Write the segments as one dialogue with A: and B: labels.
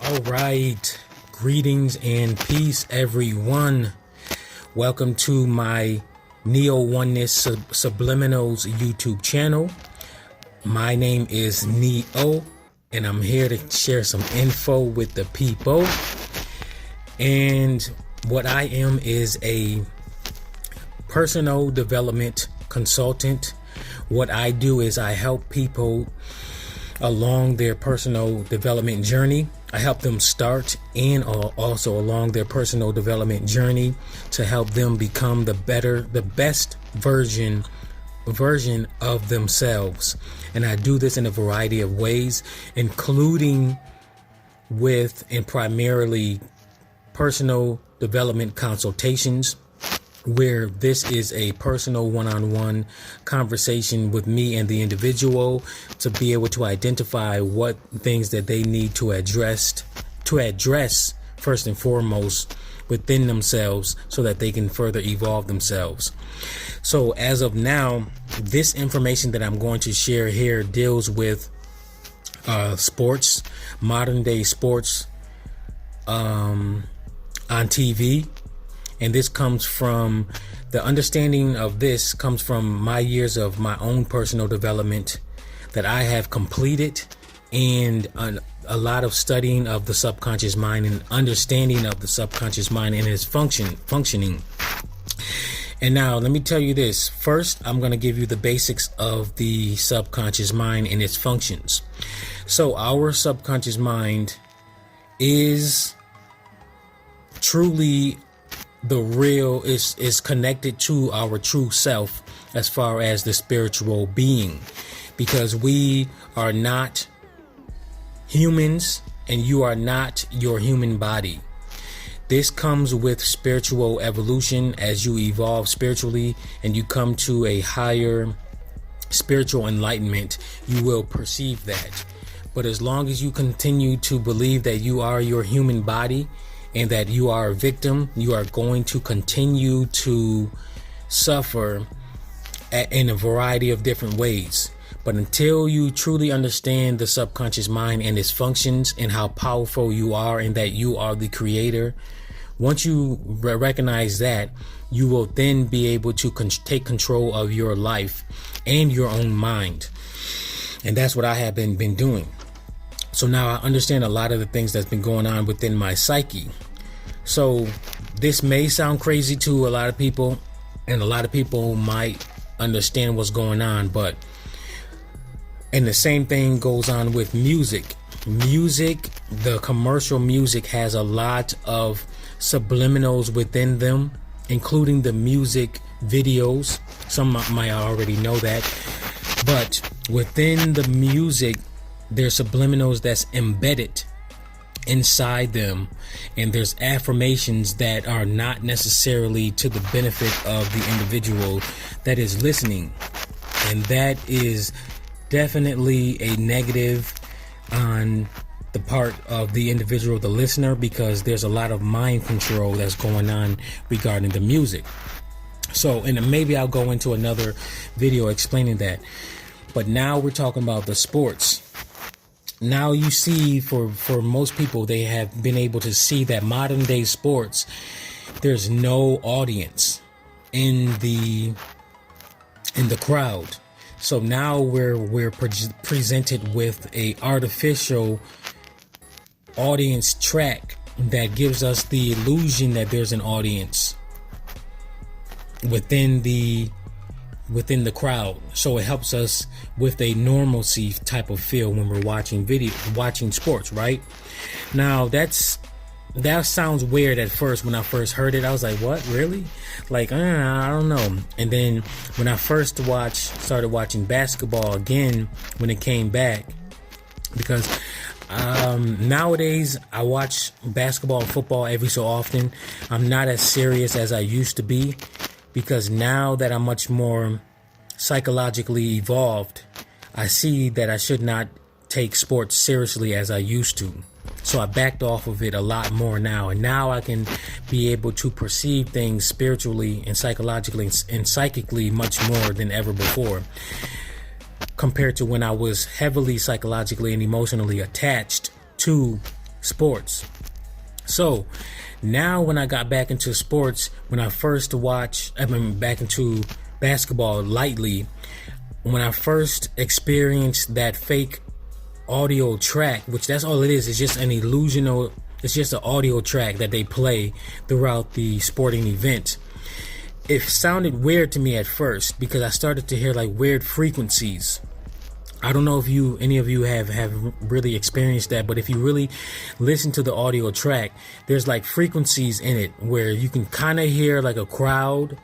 A: All right, greetings and peace, everyone. Welcome to my NeoOnenessSubliminals YouTube channel. My name is Neo, and I'm here to share some info with the people. And what I am is a personal development consultant. What I do is I help people along their personal development journey. I help them start and also along their personal development journey to help them become the best version of themselves. And I do this in a variety of ways, including with and primarily personal development consultations, where this is a personal one-on-one conversation with me and the individual to be able to identify what things that they need to address first and foremost within themselves so that they can further evolve themselves. So as of now, this information that I'm going to share here deals with sports, modern day sports on TV. And this comes from the understanding of this comes from my years of my own personal development that I have completed, and a lot of studying of the subconscious mind and understanding of the subconscious mind and its functioning. And now let me tell you this. First, I'm going to give you the basics of the subconscious mind and its functions. So our subconscious mind is truly the real is connected to our true self as far as the spiritual being, because we are not humans and you are not your human body. This comes with spiritual evolution. As you evolve spiritually and you come to a higher spiritual enlightenment, you will perceive that. But as long as you continue to believe that you are your human body and that you are a victim, you are going to continue to suffer in a variety of different ways. But until you truly understand the subconscious mind and its functions and how powerful you are and that you are the creator, once you recognize that, you will then be able to take control of your life and your own mind. And that's what I have been doing. So now I understand a lot of the things that's been going on within my psyche. So this may sound crazy to a lot of people, and a lot of people might understand what's going on, and the same thing goes on with music. Music, the commercial music, has a lot of subliminals within them, including the music videos. Some might already know that, but within the music, there's subliminals that's embedded inside them, and there's affirmations that are not necessarily to the benefit of the individual that is listening, and that is definitely a negative on the part of the individual, the listener, because there's a lot of mind control that's going on regarding the music. So, and maybe I'll go into another video explaining that, but now we're talking about the sports. Now you see, for most people, they have been able to see that modern day sports, there's no audience in the crowd. So now we're presented with a artificial audience track that gives us the illusion that there's an audience within the crowd. So it helps us with a normalcy type of feel when we're watching sports, right? Now that sounds weird at first. When I first heard it, I was like, what, really? Like, I don't know. And then when I first started watching basketball again, when it came back, because nowadays I watch basketball and football every so often. I'm not as serious as I used to be, because now that I'm much more psychologically evolved, I see that I should not take sports seriously as I used to. So I backed off of it a lot more now, and now I can be able to perceive things spiritually and psychologically and psychically much more than ever before, compared to when I was heavily psychologically and emotionally attached to sports. So now when I got back into sports, when I first back into basketball lightly, when I first experienced that fake audio track, which that's all it is, it's just an illusional, it's just an audio track that they play throughout the sporting event. It sounded weird to me at first because I started to hear like weird frequencies. I don't know if any of you have really experienced that, but if you really listen to the audio track, there's like frequencies in it where you can kind of hear like a crowd,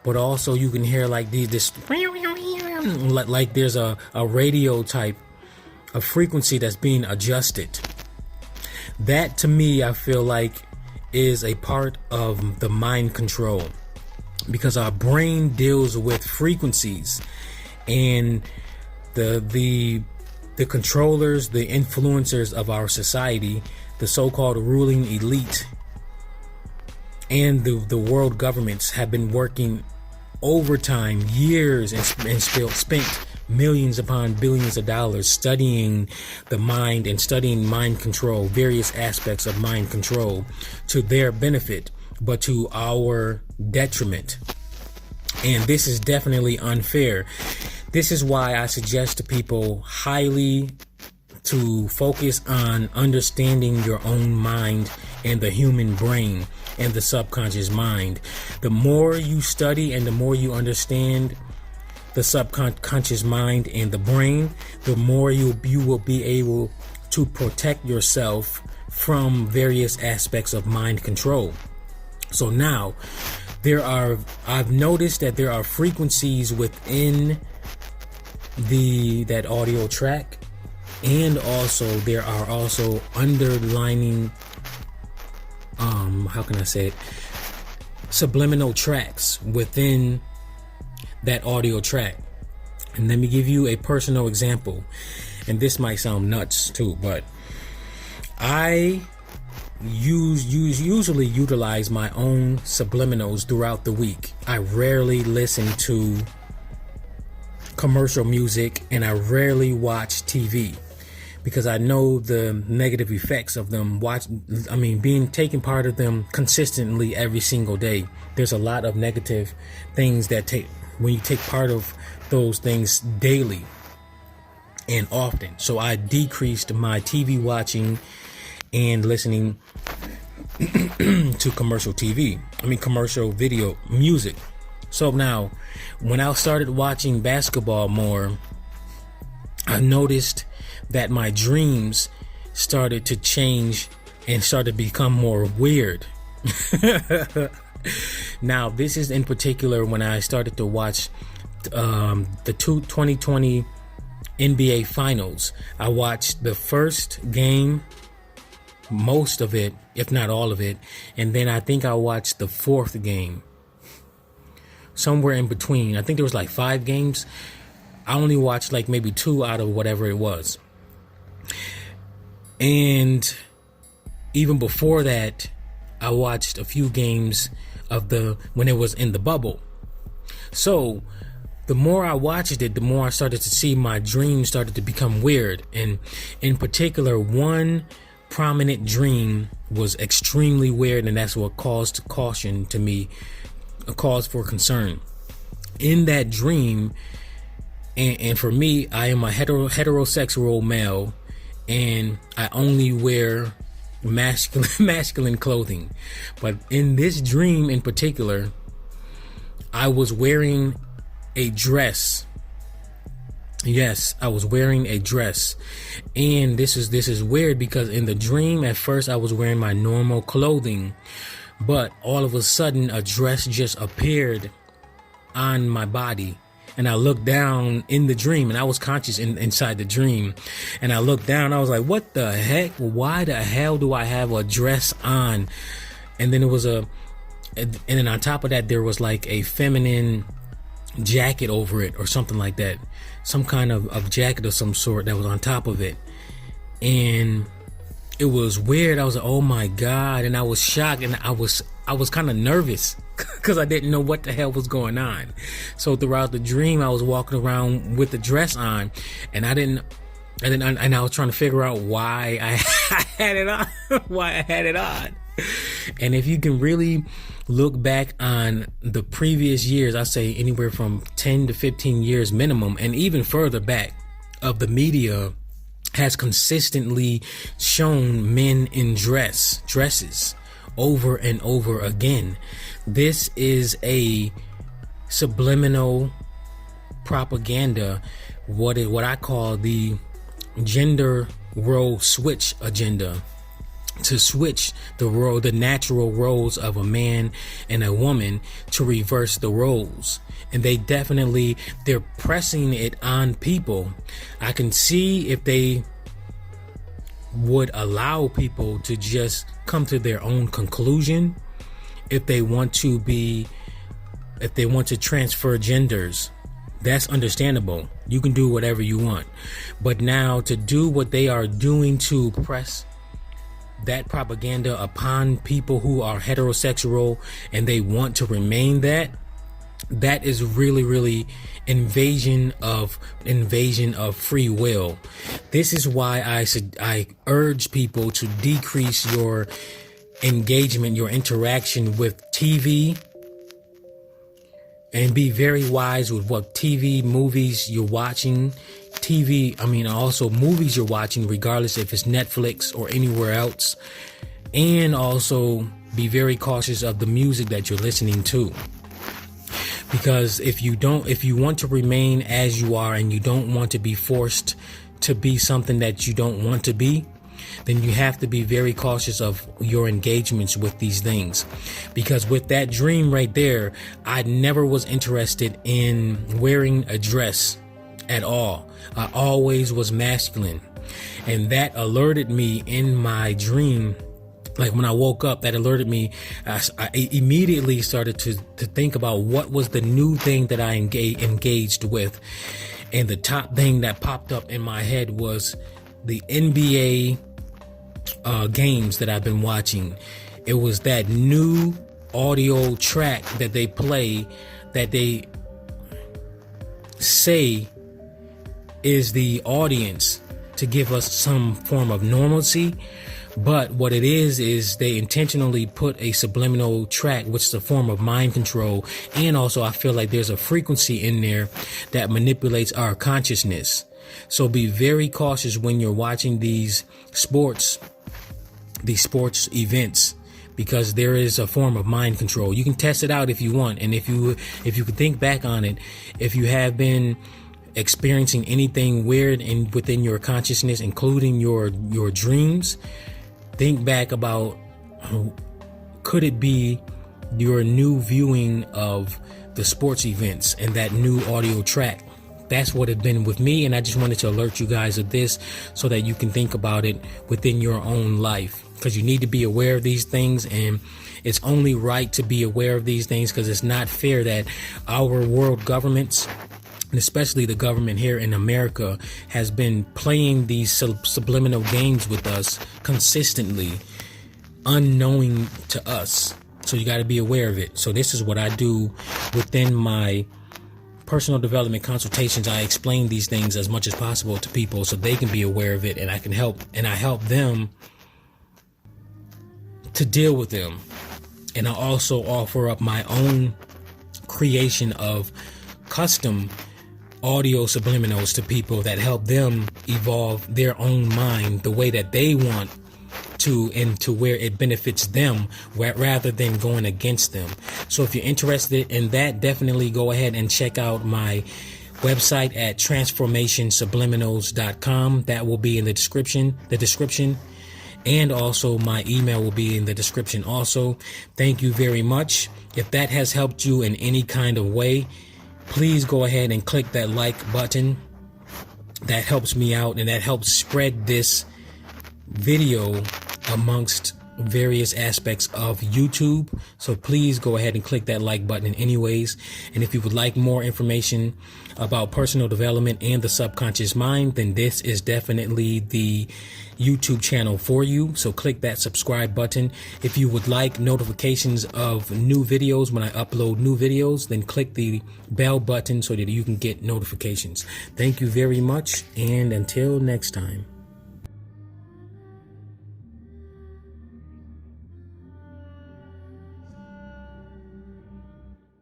A: but also you can hear like this like there's a radio type of frequency that's being adjusted. That to me, I feel like is a part of the mind control, because our brain deals with frequencies, and the controllers, the influencers of our society, the so-called ruling elite, and the world governments have been working overtime, years, and still spent millions upon billions of dollars studying the mind and studying mind control, various aspects of mind control, to their benefit, but to our detriment. And this is definitely unfair. This is why I suggest to people highly to focus on understanding your own mind and the human brain and the subconscious mind. The more you study and the more you understand the subconscious mind and the brain, the more you will be able to protect yourself from various aspects of mind control. So now I've noticed that there are frequencies within that audio track, and also there are also underlining how can I say it, subliminal tracks within that audio track. And let me give you a personal example, and this might sound nuts too, but I usually utilize my own subliminals throughout the week. I rarely listen to commercial music, and I rarely watch TV, because I know the negative effects of them being taken part of them consistently every single day. There's a lot of negative things that when you take part of those things daily and often. So I decreased my TV watching and listening to commercial video music. So now, when I started watching basketball more, I noticed that my dreams started to change and started to become more weird. Now, this is in particular when I started to watch the 2020 NBA Finals. I watched the first game, most of it, if not all of it, and then I think I watched the fourth game. Somewhere in between. I think there was like 5 games. I only watched like maybe 2 out of whatever it was. And even before that, I watched a few games when it was in the bubble. So the more I watched it, the more I started to see my dreams started to become weird. And in particular, one prominent dream was extremely weird, and that's what caused caution to me, a cause for concern. In that dream, and for me, I am a heterosexual male, and I only wear masculine clothing. But in this dream in particular, I was wearing a dress. Yes, I was wearing a dress. And this is weird, because in the dream at first I was wearing my normal clothing, but all of a sudden a dress just appeared on my body. And I looked down in the dream, and I was conscious inside the dream. And I looked down, I was like, what the heck? Why the hell do I have a dress on? And then and then on top of that, there was like a feminine jacket over it or something like that. Some kind of jacket of some sort that was on top of it. And it was weird. I was like, oh my God. And I was shocked, and I was kind of nervous because I didn't know what the hell was going on. So throughout the dream, I was walking around with the dress on, and I and I was trying to figure out why I had it on, why I had it on. And if you can really look back on the previous years, I say anywhere from 10 to 15 years minimum, and even further back, of the media has consistently shown men in dresses over and over again. This is a subliminal propaganda, what I call the gender role switch agenda, to switch the natural roles of a man and a woman, to reverse the roles. And they're pressing it on people. I can see if they would allow people to just come to their own conclusion, if they want to transfer genders. That's understandable. You can do whatever you want. But now to do what they are doing, to press that propaganda upon people who are heterosexual and they want to remain that is really, really invasion of free will. This is why I urge people to decrease your engagement, your interaction with TV, and be very wise with what TV, movies you're watching. Also movies you're watching, regardless if it's Netflix or anywhere else. And also be very cautious of the music that you're listening to. Because if you want to remain as you are and you don't want to be forced to be something that you don't want to be, then you have to be very cautious of your engagements with these things. Because with that dream right there, I never was interested in wearing a dress at all. I always was masculine. And that alerted me in my dream. Like when I woke up, that alerted me. I immediately started to think about what was the new thing that I engaged with. And the top thing that popped up in my head was the NBA games that I've been watching. It was that new audio track that they play, that they say is the audience to give us some form of normalcy. But what it is they intentionally put a subliminal track, which is a form of mind control. And also I feel like there's a frequency in there that manipulates our consciousness. So be very cautious when you're watching these sports events, because there is a form of mind control. You can test it out if you want. And if you could think back on it, if you have been experiencing anything weird within your consciousness, including your dreams, think back about, could it be your new viewing of the sports events and that new audio track? That's what it's been with me, and I just wanted to alert you guys of this so that you can think about it within your own life, because you need to be aware of these things. And it's only right to be aware of these things, because it's not fair that our world governments, and especially the government here in America, has been playing these subliminal games with us consistently, unknowing to us. So you got to be aware of it. So this is what I do within my personal development consultations. I explain these things as much as possible to people so they can be aware of it, and I help them to deal with them. And I also offer up my own creation of custom audio subliminals to people that help them evolve their own mind the way that they want to, and to where it benefits them rather than going against them. So if you're interested in that, definitely go ahead and check out my website at transformationsubliminals.com. That will be in the description. And also my email will be in the description also. Thank you very much. If that has helped you in any kind of way, please go ahead and click that like button. That helps me out, and that helps spread this video amongst various aspects of YouTube. So please go ahead and click that like button anyways. And if you would like more information about personal development and the subconscious mind, then this is definitely the YouTube channel for you. So click that subscribe button. If you would like notifications of new videos when I upload new videos, then click the bell button so that you can get notifications. Thank you very much, and until next time.